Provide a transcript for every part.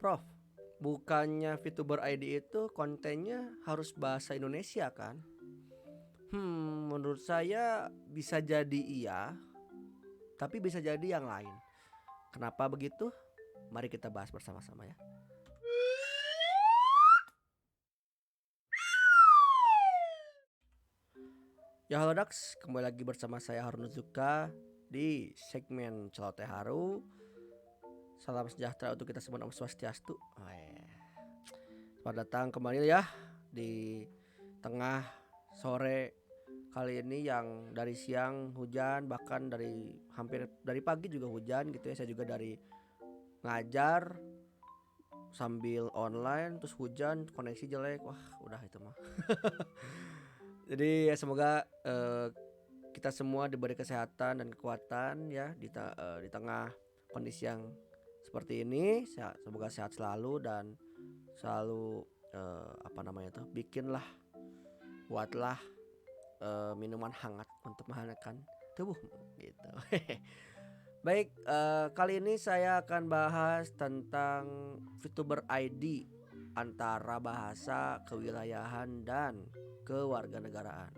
Prof, bukannya VTuber ID itu kontennya harus bahasa Indonesia kan? Menurut saya bisa jadi iya, tapi bisa jadi yang lain. Kenapa begitu? Mari kita bahas bersama-sama ya. Ya halo Dax, kembali lagi bersama saya Harun Zuka di segmen Celoteh Haru. Salam sejahtera untuk kita semua, Om Swastiastu. Selamat datang kembali ya di tengah sore kali ini yang dari siang hujan, bahkan dari hampir dari pagi juga hujan gitu ya. Saya juga dari ngajar sambil online terus hujan, koneksi jelek. Wah, udah itu mah. Jadi ya semoga kita semua diberi kesehatan dan kekuatan ya di tengah kondisi yang seperti ini. Semoga sehat selalu dan selalu buatlah minuman hangat untuk menghangatkan tubuh gitu. Baik, kali ini saya akan bahas tentang VTuber ID antara bahasa, kewilayahan dan kewarganegaraan.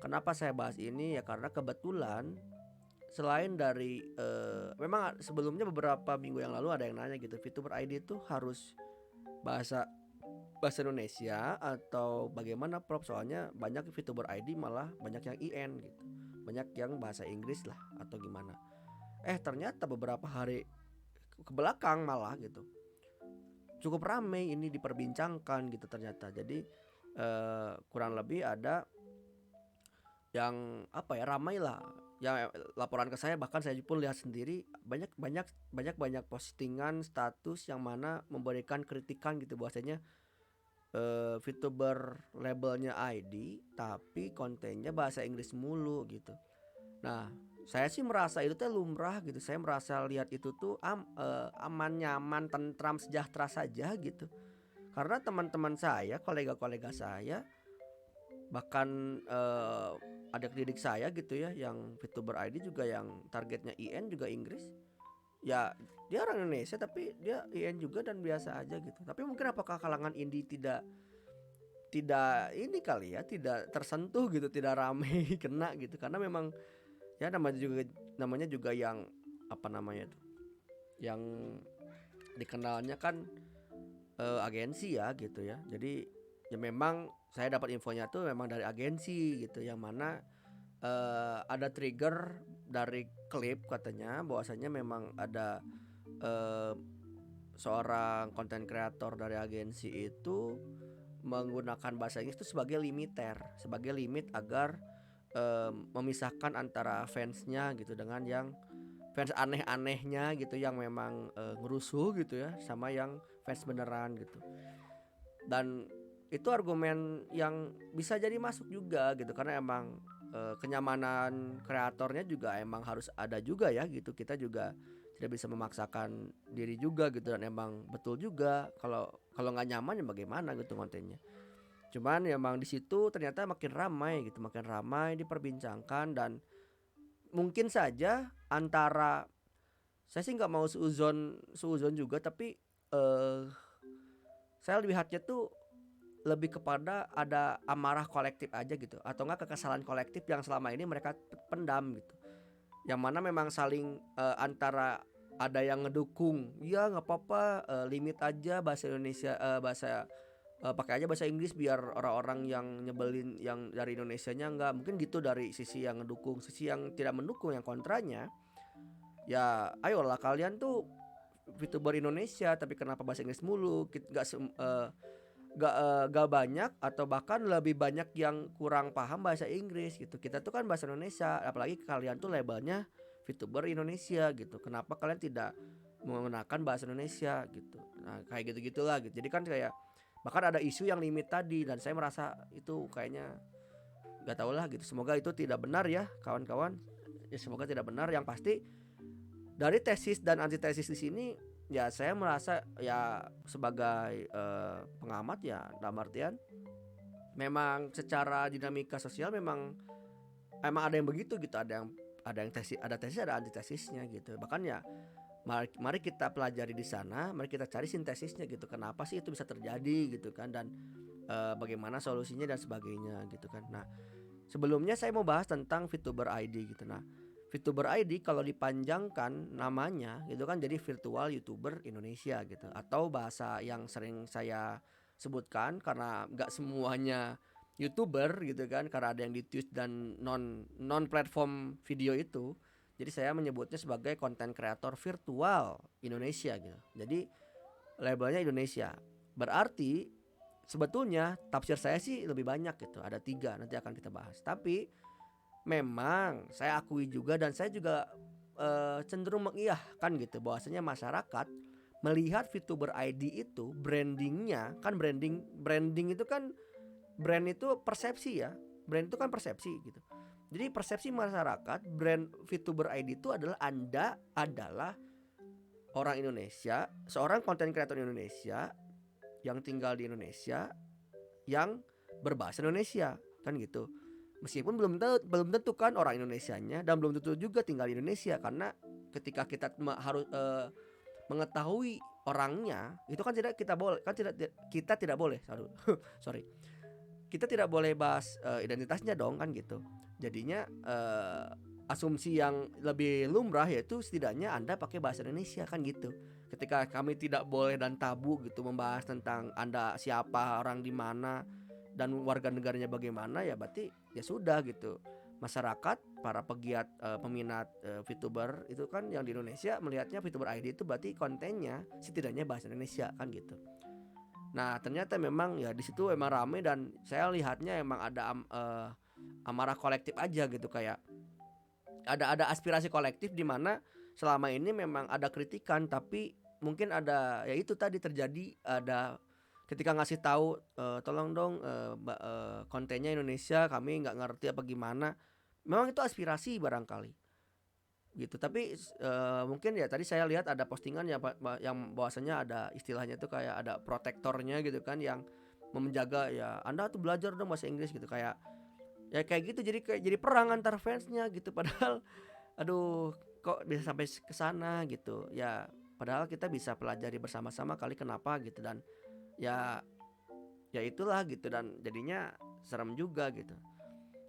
Kenapa saya bahas ini? Ya karena kebetulan selain dari memang sebelumnya beberapa minggu yang lalu ada yang nanya gitu, VTuber ID itu harus bahasa Indonesia atau bagaimana Prof? Soalnya banyak VTuber ID malah banyak yang IN gitu, banyak yang bahasa Inggris lah atau gimana. Ternyata beberapa hari ke belakang malah gitu cukup ramai ini diperbincangkan gitu ternyata. Jadi kurang lebih ada yang ramai lah ya, laporan ke saya, bahkan saya pun lihat sendiri banyak postingan status yang mana memberikan kritikan gitu bahwasanya VTuber labelnya ID tapi kontennya bahasa Inggris mulu gitu. Nah, saya sih merasa itu tuh lumrah gitu. Saya merasa lihat itu tuh aman, nyaman, tentram, sejahtera saja gitu. Karena teman-teman saya, kolega-kolega saya, bahkan adik didik saya gitu ya, yang VTuber ID juga yang targetnya IN juga Inggris. Ya, dia orang Indonesia tapi dia IN juga dan biasa aja gitu. Tapi mungkin apakah kalangan indie tidak ini kali ya, tidak tersentuh gitu, tidak ramai kena gitu. Karena memang ya namanya juga yang tuh, yang dikenalnya kan agensi ya gitu ya. Jadi ya memang saya dapat infonya tuh memang dari agensi gitu, yang mana ada trigger dari klip katanya bahwasanya memang ada seorang konten kreator dari agensi itu menggunakan bahasa Inggris itu sebagai sebagai limit agar memisahkan antara fansnya gitu dengan yang fans aneh-anehnya gitu, yang memang ngerusuh gitu ya, sama yang fans beneran gitu. Dan itu argumen yang bisa jadi masuk juga gitu, karena emang kenyamanan kreatornya juga emang harus ada juga ya gitu. Kita juga tidak bisa memaksakan diri juga gitu, dan emang betul juga kalau nggak nyaman ya bagaimana gitu kontennya. Cuman ya emang di situ ternyata makin ramai diperbincangkan, dan mungkin saja antara, saya sih nggak mau seuzon juga, tapi saya lihatnya tuh lebih kepada ada amarah kolektif aja gitu, atau enggak kekesalan kolektif yang selama ini mereka pendam gitu, yang mana memang saling antara ada yang ngedukung, ya nggak apa-apa, limit aja bahasa Indonesia, pakai aja bahasa Inggris biar orang-orang yang nyebelin yang dari Indonesianya nggak, mungkin gitu dari sisi yang ngedukung. Sisi yang tidak mendukung, yang kontranya, ya ayolah kalian tuh VTuber Indonesia tapi kenapa bahasa Inggris mulu, gak banyak atau bahkan lebih banyak yang kurang paham bahasa Inggris gitu. Kita tuh kan bahasa Indonesia, apalagi kalian tuh labelnya VTuber Indonesia gitu, kenapa kalian tidak menggunakan bahasa Indonesia gitu. Nah kayak gitu-gitulah gitu. Jadi kan kayak bahkan ada isu yang limit tadi, dan saya merasa itu kayaknya gak tau lah gitu. Semoga itu tidak benar ya kawan-kawan, ya semoga tidak benar. Yang pasti dari tesis dan antitesis di sini, ya saya merasa ya sebagai pengamat ya, dalam artian memang secara dinamika sosial memang emang ada yang begitu gitu, ada yang tesis, ada antitesisnya gitu. Bahkan ya Mari kita pelajari di sana, mari kita cari sintesisnya gitu. Kenapa sih itu bisa terjadi gitu kan, dan bagaimana solusinya dan sebagainya gitu kan. Nah, sebelumnya saya mau bahas tentang VTuber ID gitu. Nah, VTuber ID kalau dipanjangkan namanya gitu kan jadi Virtual YouTuber Indonesia gitu. Atau bahasa yang sering saya sebutkan karena nggak semuanya YouTuber gitu kan, karena ada yang di Twitch dan non platform video itu. Jadi saya menyebutnya sebagai konten kreator virtual Indonesia gitu. Jadi labelnya Indonesia. Berarti sebetulnya tafsir saya sih lebih banyak gitu. Ada 3 nanti akan kita bahas. Tapi memang saya akui juga dan saya juga cenderung mengiyahkan gitu bahwasanya masyarakat melihat VTuber ID itu brandingnya kan, branding itu kan, brand itu persepsi ya. Brand itu kan persepsi gitu. Jadi persepsi masyarakat brand VTuber ID itu adalah Anda adalah orang Indonesia, seorang konten kreator Indonesia yang tinggal di Indonesia, yang berbahasa Indonesia kan gitu. Meskipun belum tentu kan orang Indonesianya, dan belum tentu juga tinggal di Indonesia, karena ketika kita harus mengetahui orangnya itu kan tidak kita boleh kan, kita tidak boleh sorry kita tidak boleh bahas identitasnya dong kan gitu. Jadinya asumsi yang lebih lumrah yaitu setidaknya Anda pakai bahasa Indonesia kan gitu. Ketika kami tidak boleh dan tabu gitu membahas tentang Anda siapa, orang di mana, dan warga negaranya bagaimana, ya berarti ya sudah gitu. Masyarakat, para pegiat peminat VTuber itu kan yang di Indonesia melihatnya VTuber ID itu berarti kontennya setidaknya bahasa Indonesia kan gitu. Nah, ternyata memang ya di situ emang rame, dan saya lihatnya emang ada amarah kolektif aja gitu, kayak ada aspirasi kolektif di mana selama ini memang ada kritikan, tapi mungkin ada ya itu tadi terjadi, ada ketika ngasih tahu tolong dong kontennya Indonesia, kami nggak ngerti apa gimana. Memang itu aspirasi barangkali gitu, tapi mungkin ya tadi saya lihat ada postingan yang bahwasanya ada istilahnya tuh kayak ada protektornya gitu kan, yang menjaga ya Anda tuh belajar dong bahasa Inggris gitu, kayak ya kayak gitu, jadi perang antar fansnya gitu. Padahal aduh, kok bisa sampai ke sana gitu ya, padahal kita bisa pelajari bersama-sama kali kenapa gitu, dan ya itulah gitu, dan jadinya serem juga gitu.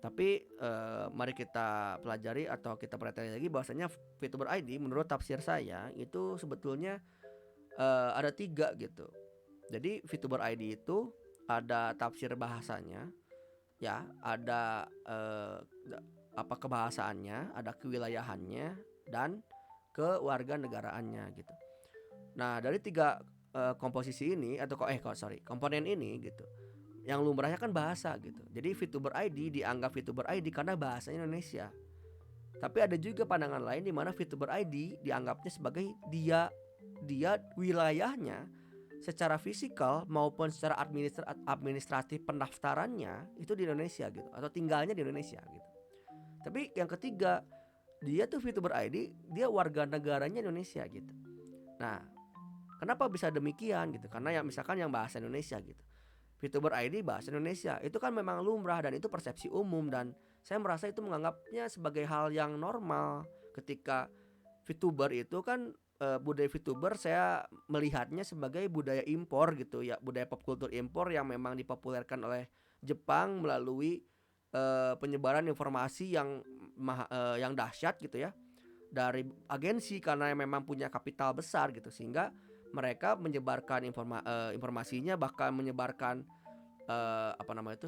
Tapi mari kita pelajari atau kita perhatikan lagi bahwasanya VTuber ID menurut tafsir saya itu sebetulnya ada 3 gitu. Jadi VTuber ID itu ada tafsir bahasanya ya, ada apa kebahasaannya, ada kewilayahannya, dan kewarganegaraannya gitu. Nah, dari 3 komposisi ini atau komponen ini gitu, yang lumrahnya kan bahasa gitu. Jadi VTuber ID dianggap VTuber ID karena bahasanya Indonesia. Tapi ada juga pandangan lain di mana VTuber ID dianggapnya sebagai dia wilayahnya secara fisikal maupun secara administratif pendaftarannya itu di Indonesia gitu, atau tinggalnya di Indonesia gitu. Tapi yang ketiga, dia tuh VTuber ID, dia warga negaranya Indonesia gitu. Nah, kenapa bisa demikian gitu? Karena yang misalkan yang bahasa Indonesia gitu, VTuber ID bahasa Indonesia, itu kan memang lumrah dan itu persepsi umum, dan saya merasa itu menganggapnya sebagai hal yang normal. Ketika VTuber itu kan budaya VTuber saya melihatnya sebagai budaya impor gitu ya, budaya pop kultur impor yang memang dipopulerkan oleh Jepang melalui penyebaran informasi yang dahsyat gitu ya, dari agensi, karena memang punya kapital besar gitu, sehingga mereka menyebarkan informasinya, bahkan menyebarkan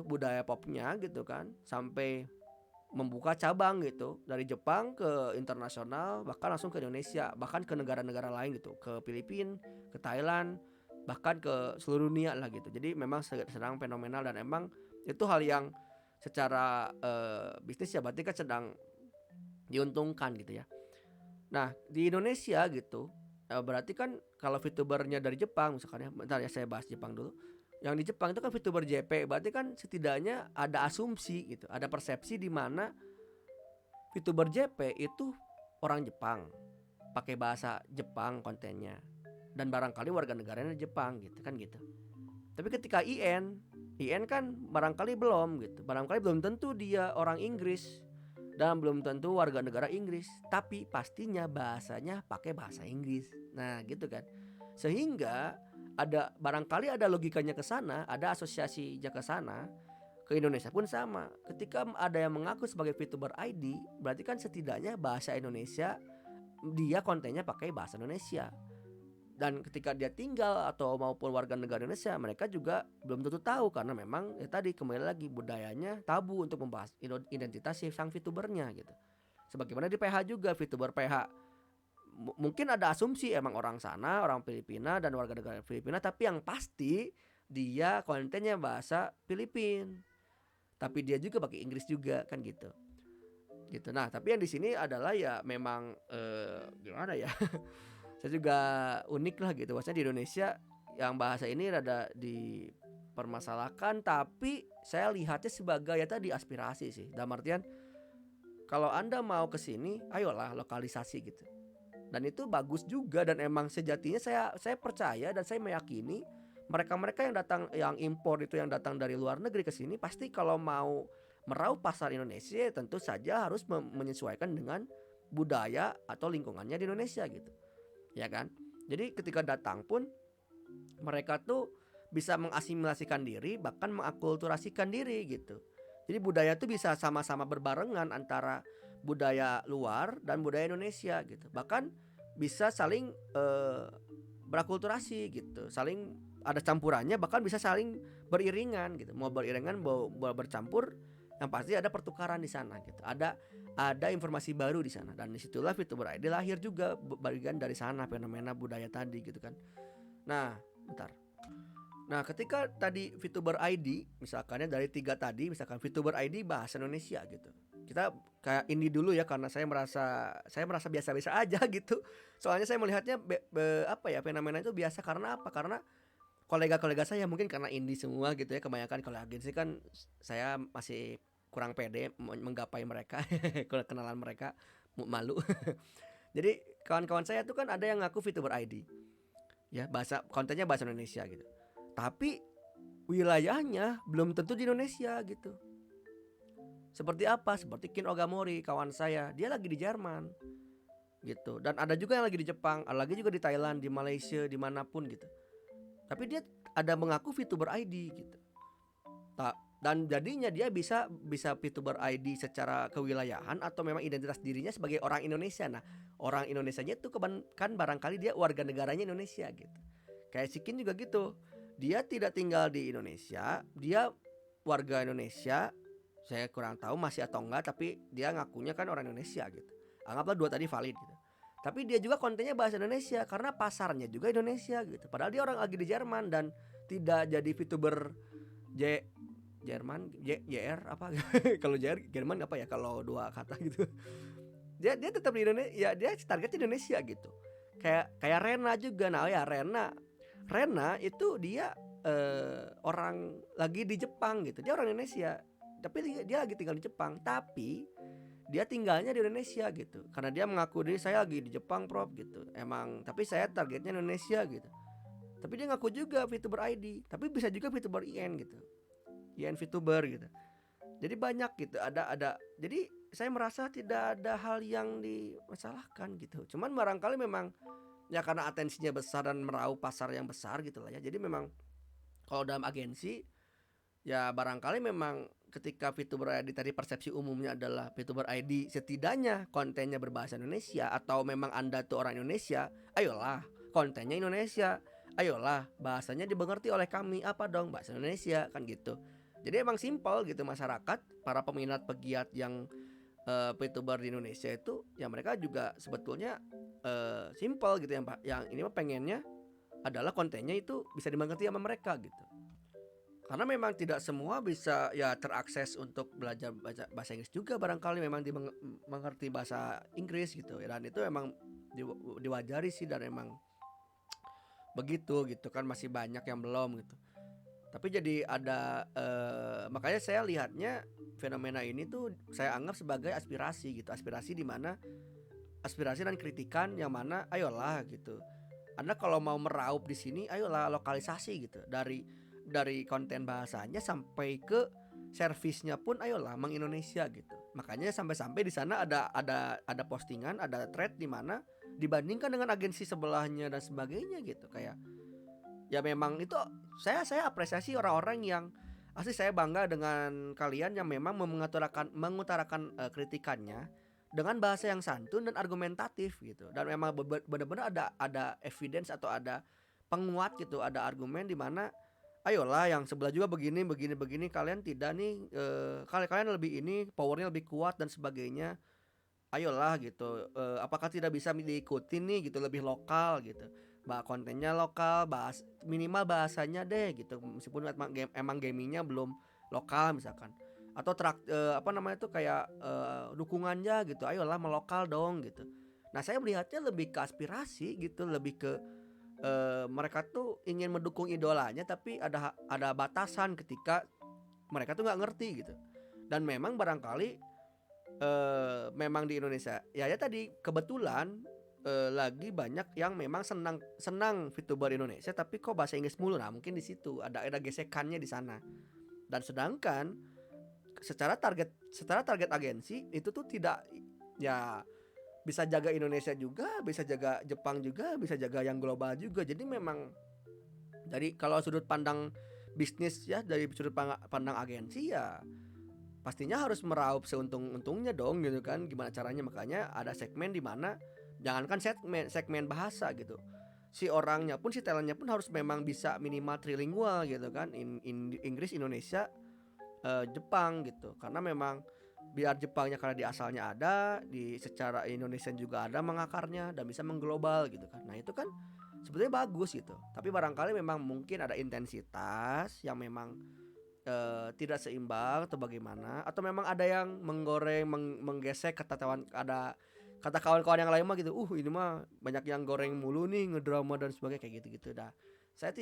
budaya popnya gitu kan, sampai membuka cabang gitu dari Jepang ke internasional, bahkan langsung ke Indonesia, bahkan ke negara-negara lain gitu, ke Filipina, ke Thailand, bahkan ke seluruh dunia lah gitu. Jadi memang sedang fenomenal, dan emang itu hal yang secara bisnis ya berarti kan sedang diuntungkan gitu ya. Nah, di Indonesia gitu berarti kan kalau VTubernya dari Jepang misalkan ya, bentar ya saya bahas Jepang dulu. Yang di Jepang itu kan VTuber JP, berarti kan setidaknya ada asumsi gitu, ada persepsi di mana VTuber JP itu orang Jepang, pakai bahasa Jepang kontennya, dan barangkali warga negaranya Jepang gitu kan gitu. Tapi ketika IN kan barangkali belum gitu, barangkali belum tentu dia orang Inggris, dan belum tentu warga negara Inggris, tapi pastinya bahasanya pakai bahasa Inggris. Nah, gitu kan. Sehingga ada barangkali ada logikanya ke sana, ada asosiasinya ke sana. Ke Indonesia pun sama. Ketika ada yang mengaku sebagai VTuber ID, berarti kan setidaknya bahasa Indonesia, dia kontennya pakai bahasa Indonesia. Dan ketika dia tinggal atau maupun warga negara Indonesia, mereka juga belum tentu tahu karena memang ya tadi kembali lagi budayanya tabu untuk membahas identitas si sang VTubernya gitu. Sebagaimana di PH juga, VTuber PH mungkin ada asumsi emang orang sana, orang Filipina dan warga negara Filipina, tapi yang pasti dia kontennya bahasa Filipin. Tapi dia juga pakai Inggris juga kan gitu. Gitu. Nah, tapi yang di sini adalah ya memang gimana ya? Saya juga unik lah gitu. Maksudnya di Indonesia yang bahasa ini rada dipermasalahkan, tapi saya lihatnya sebagai ya tadi aspirasi sih. Dalam artian kalau Anda mau ke sini, ayolah lokalisasi gitu. Dan itu bagus juga, dan emang sejatinya saya percaya dan saya meyakini mereka-mereka yang datang, yang impor itu, yang datang dari luar negeri ke sini, pasti kalau mau meraup pasar Indonesia tentu saja harus menyesuaikan dengan budaya atau lingkungannya di Indonesia gitu. Ya kan? Jadi ketika datang pun mereka tuh bisa mengasimilasikan diri, bahkan mengakulturasikan diri gitu. Jadi budaya tuh bisa sama-sama berbarengan antara budaya luar dan budaya Indonesia gitu. Bahkan bisa saling berakulturasi gitu, saling ada campurannya, bahkan bisa saling beriringan gitu. Mau beriringan, mau bercampur, yang pasti ada pertukaran di sana gitu. Ada informasi baru di sana, dan disitulah VTuber ID lahir juga, bagian dari sana fenomena budaya tadi gitu kan. Nah, bentar. Nah, ketika tadi VTuber ID, misalkannya dari 3 tadi, misalkan VTuber ID bahasa Indonesia gitu. Kita kayak ini dulu ya, karena saya merasa biasa-biasa aja gitu. Soalnya saya melihatnya apa ya, fenomena itu biasa karena apa? Karena kolega-kolega saya mungkin karena indie semua gitu ya, kebanyakan kalau agensi kan saya masih kurang pede menggapai mereka, kenalan mereka malu. Jadi kawan-kawan saya tuh kan ada yang ngaku VTuber ID. Ya, bahasa kontennya bahasa Indonesia gitu. Tapi wilayahnya belum tentu di Indonesia gitu. Seperti apa? Seperti Kin Ogamori, kawan saya, dia lagi di Jerman gitu. Dan ada juga yang lagi di Jepang, ada lagi juga di Thailand, di Malaysia, dimanapun gitu. Tapi dia ada mengaku VTuber ID gitu. Dan jadinya dia bisa VTuber ID secara kewilayahan atau memang identitas dirinya sebagai orang Indonesia. Nah, orang Indonesianya itu kan barangkali dia warga negaranya Indonesia gitu. Kayak si Kin juga gitu. Dia tidak tinggal di Indonesia, dia warga Indonesia. Saya kurang tahu masih atau enggak, tapi dia ngakunya kan orang Indonesia gitu. Anggaplah 2 tadi valid gitu. Tapi dia juga kontennya bahasa Indonesia karena pasarnya juga Indonesia gitu. Padahal dia orang lagi di Jerman dan tidak jadi VTuber JR apa? Kalau JR Jerman apa ya kalau 2 kata gitu. Dia tetap di Indonesia, ya dia targetnya Indonesia gitu. Kayak Rena juga. Nah, ya Rena itu dia orang lagi di Jepang gitu. Dia orang Indonesia, tapi dia lagi tinggal di Jepang. Tapi dia tinggalnya di Indonesia gitu. Karena dia mengaku diri saya lagi di Jepang, Prof gitu. Emang, tapi saya targetnya Indonesia gitu. Tapi dia ngaku juga VTuber ID. Tapi bisa juga VTuber IN gitu. IN VTuber gitu. Jadi banyak gitu. Ada. Jadi saya merasa tidak ada hal yang dimasalahkan gitu. Cuman barangkali memang ya karena atensinya besar dan meraup pasar yang besar gitu lah ya. Jadi memang kalau dalam agensi ya barangkali memang ketika VTuber ID tadi persepsi umumnya adalah VTuber ID setidaknya kontennya berbahasa Indonesia, atau memang Anda tuh orang Indonesia, ayolah kontennya Indonesia, ayolah bahasanya dimengerti oleh kami, apa dong bahasa Indonesia kan gitu. Jadi emang simpel gitu, masyarakat para peminat pegiat yang VTuber di Indonesia itu ya mereka juga sebetulnya simple gitu, yang ini mah pengennya adalah kontennya itu bisa dimengerti sama mereka gitu. Karena memang tidak semua bisa ya terakses untuk belajar bahasa Inggris juga, barangkali memang mengerti bahasa Inggris gitu. Dan itu emang diwajari sih, dan emang begitu gitu kan, masih banyak yang belum gitu. Tapi jadi ada makanya saya lihatnya fenomena ini tuh saya anggap sebagai aspirasi gitu. Aspirasi di mana aspirasi dan kritikan yang mana ayolah gitu. Anda kalau mau meraup di sini ayolah lokalisasi gitu. Dari konten bahasanya sampai ke servisnya pun ayolah mengindonesia gitu. Makanya sampai-sampai di sana ada postingan, ada thread di mana dibandingkan dengan agensi sebelahnya dan sebagainya gitu. Kayak ya memang itu saya apresiasi orang-orang yang asli, saya bangga dengan kalian yang memang mengutarakan kritikannya dengan bahasa yang santun dan argumentatif gitu. Dan memang benar-benar ada evidence atau ada penguat gitu, ada argumen di mana ayolah yang sebelah juga begini begini begini, kalian tidak nih kalian lebih ini powernya lebih kuat dan sebagainya. Ayolah gitu, apakah tidak bisa diikuti nih gitu, lebih lokal gitu, kontennya lokal, minimal bahasanya deh gitu, meskipun emang gamingnya belum lokal misalkan, atau apa namanya tuh kayak dukungannya gitu, ayolah melokal dong gitu. Nah saya melihatnya lebih ke aspirasi gitu, lebih ke mereka tuh ingin mendukung idolanya tapi ada batasan ketika mereka tuh nggak ngerti gitu. Dan memang barangkali memang di Indonesia ya tadi kebetulan lagi banyak yang memang senang VTuber Indonesia tapi kok bahasa Inggris mulu. Nah mungkin di situ ada gesekannya di sana. Dan sedangkan secara target agensi itu tuh tidak, ya bisa jaga Indonesia juga, bisa jaga Jepang juga, bisa jaga yang global juga. Jadi memang dari kalau sudut pandang bisnis ya, dari sudut pandang agensi ya pastinya harus meraup seuntung-untungnya dong gitu kan. Gimana caranya? Makanya ada segmen di mana jangankan segmen bahasa gitu, si orangnya pun, si talentnya pun harus memang bisa minimal trilingual gitu kan, Inggris, Indonesia, Jepang gitu. Karena memang biar Jepangnya karena di asalnya ada, di secara Indonesia juga ada mengakarnya dan bisa mengglobal gitu kan. Nah itu kan sebetulnya bagus gitu. Tapi barangkali memang mungkin ada intensitas yang memang tidak seimbang atau bagaimana, atau memang ada yang menggoreng, menggesek kata kawan-kawan yang lain mah gitu, ini mah banyak yang goreng mulu nih, ngedrama dan sebagainya kayak gitu-gitu dah. Saya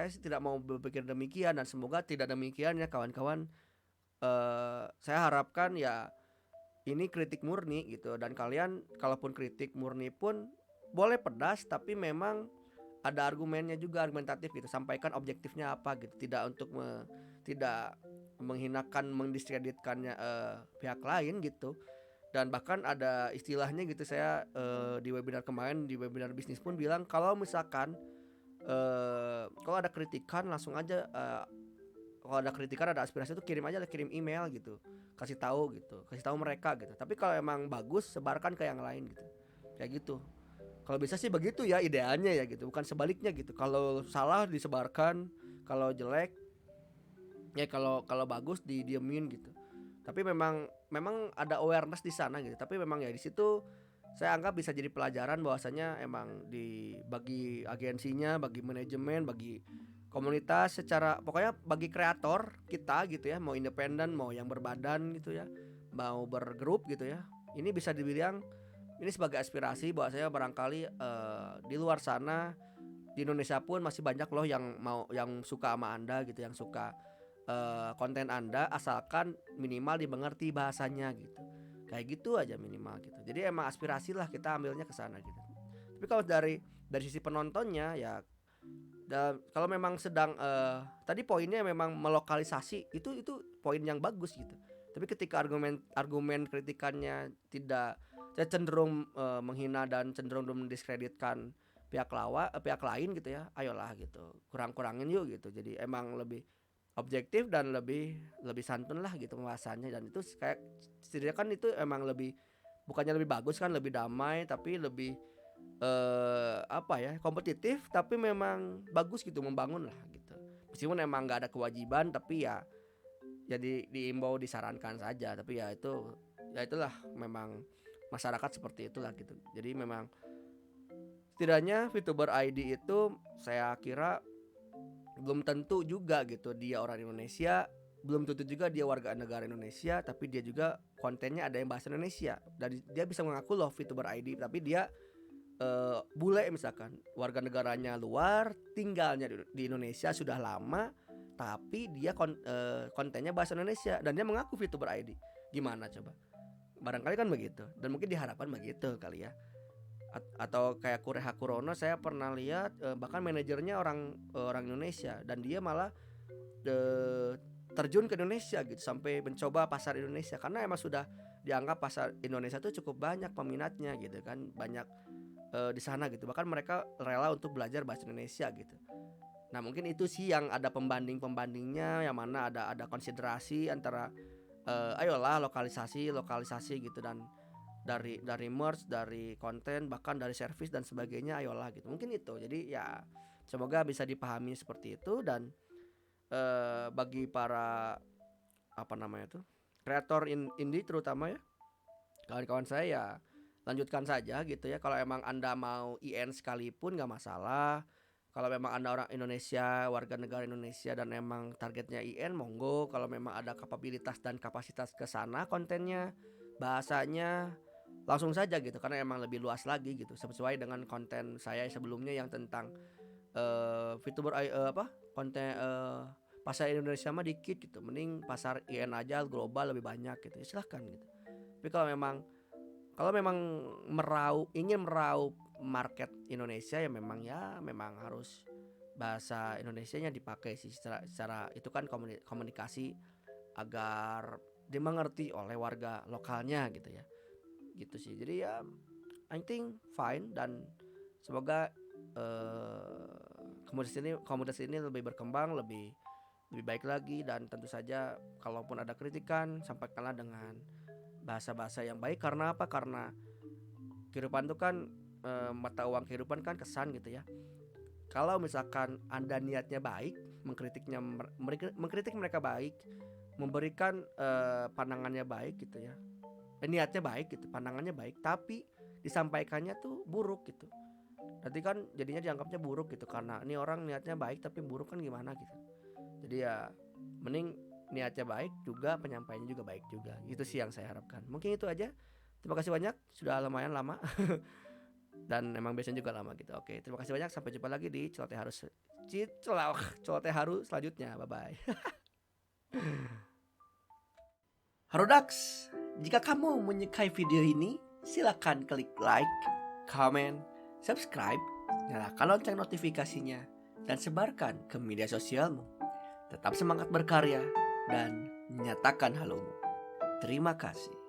sih tidak mau berpikir demikian, dan semoga tidak demikian ya kawan-kawan. Saya harapkan ya ini kritik murni gitu, dan kalian kalaupun kritik murni pun boleh pedas tapi memang ada argumennya juga, argumentatif gitu, sampaikan objektifnya apa gitu, tidak menghinakan, mendiskreditkannya pihak lain gitu. Dan bahkan ada istilahnya gitu, saya di webinar kemarin, di webinar bisnis pun bilang kalau misalkan kalau ada kritikan langsung aja, kalau ada kritikan, ada aspirasi itu kirim aja, kirim email gitu, kasih tahu mereka gitu. Tapi kalau emang bagus sebarkan ke yang lain gitu, kayak gitu. Kalau bisa sih begitu ya idealnya ya gitu, bukan sebaliknya gitu. Kalau salah disebarkan, kalau jelek ya, kalau bagus didiemin gitu. Tapi memang ada awareness di sana gitu. Tapi memang ya di situ saya anggap bisa jadi pelajaran bahwasanya emang bagi agensinya, bagi manajemen, bagi komunitas, secara pokoknya bagi kreator kita gitu ya, mau independen, mau yang berbadan gitu ya, mau bergrup gitu ya. Ini bisa dibilang ini sebagai aspirasi bahwa saya barangkali di luar sana, di Indonesia pun masih banyak loh yang suka sama Anda gitu, yang suka konten Anda, asalkan minimal dimengerti bahasanya gitu. Kayak gitu aja minimal gitu. Jadi emang aspirasi lah, kita ambilnya ke sana gitu. Tapi kalau dari sisi penontonnya ya, kalau memang sedang tadi poinnya memang melokalisasi, itu poin yang bagus gitu. Tapi ketika argumen kritikannya tidak, saya cenderung menghina dan cenderung mendiskreditkan pihak lain gitu ya, ayolah gitu, kurangin yuk gitu. Jadi emang lebih objektif dan lebih santun lah gitu pembahasannya. Dan itu kayak setidaknya kan itu emang lebih, bukannya lebih bagus kan, lebih damai, tapi lebih apa ya, kompetitif tapi memang bagus gitu, membangun lah gitu. Meskipun emang nggak ada kewajiban, tapi ya jadi diimbau, disarankan saja. Tapi ya itulah memang masyarakat seperti itulah gitu. Jadi memang setidaknya VTuber ID itu saya kira belum tentu juga gitu dia orang Indonesia, belum tentu juga dia warga negara Indonesia, tapi dia juga kontennya ada yang bahasa Indonesia. Dan dia bisa mengaku loh VTuber ID, tapi dia bule misalkan, warga negaranya luar, tinggalnya di Indonesia sudah lama, tapi dia kontennya bahasa Indonesia dan dia mengaku VTuber ID. Gimana coba? Barangkali kan begitu, dan mungkin diharapkan begitu kali ya. Atau kayak Kureha Kurono, saya pernah lihat bahkan manajernya orang Indonesia, dan dia malah terjun ke Indonesia gitu, sampai mencoba pasar Indonesia karena emang sudah dianggap pasar Indonesia tuh cukup banyak peminatnya gitu kan, banyak di sana gitu, bahkan mereka rela untuk belajar bahasa Indonesia gitu. Nah mungkin itu sih yang ada pembandingnya, yang mana ada konsiderasi antara ayolah lokalisasi gitu, dan dari merch, dari konten, bahkan dari service dan sebagainya, ayolah gitu. Mungkin itu. Jadi ya semoga bisa dipahami seperti itu, dan bagi para apa namanya tuh kreator indie terutama ya, kawan-kawan saya ya lanjutkan saja gitu ya. Kalau emang Anda mau IN sekalipun nggak masalah. Kalau memang Anda orang Indonesia, warga negara Indonesia, dan emang targetnya IN, monggo. Kalau memang ada kapabilitas dan kapasitas ke sana kontennya, bahasanya, langsung saja gitu, karena emang lebih luas lagi gitu, sesuai dengan konten saya sebelumnya yang tentang VTuber konten pasar Indonesia mah dikit gitu, mending pasar IN aja global lebih banyak gitu ya, silahkan gitu. Tapi kalau memang ingin meraup market Indonesia ya memang harus bahasa Indonesianya dipakai sih, secara itu kan komunikasi agar dimengerti oleh warga lokalnya gitu ya, gitu sih. Jadi ya I think fine, dan semoga komunitas ini lebih berkembang, lebih baik lagi, dan tentu saja kalaupun ada kritikan, sampaikanlah dengan bahasa-bahasa yang baik. Karena apa? Karena kehidupan itu kan mata uang kehidupan kan kesan gitu ya. Kalau misalkan Anda niatnya baik, mengkritik mereka baik, memberikan pandangannya baik gitu ya, niatnya baik gitu, pandangannya baik, tapi disampaikannya tuh buruk gitu, nanti kan jadinya dianggapnya buruk gitu, karena ini orang niatnya baik tapi buruk kan gimana gitu. Jadi ya mending niatnya baik juga, penyampaiannya juga baik juga. Itu sih yang saya harapkan. Mungkin itu aja. Terima kasih banyak, sudah lumayan lama. Dan emang biasanya juga lama gitu. Oke, terima kasih banyak, sampai jumpa lagi di celoteh haru selanjutnya. Bye bye. Harodax, jika kamu menyukai video ini, silakan klik like, comment, subscribe, nyalakan lonceng notifikasinya, dan sebarkan ke media sosialmu. Tetap semangat berkarya dan nyatakan halomu. Terima kasih.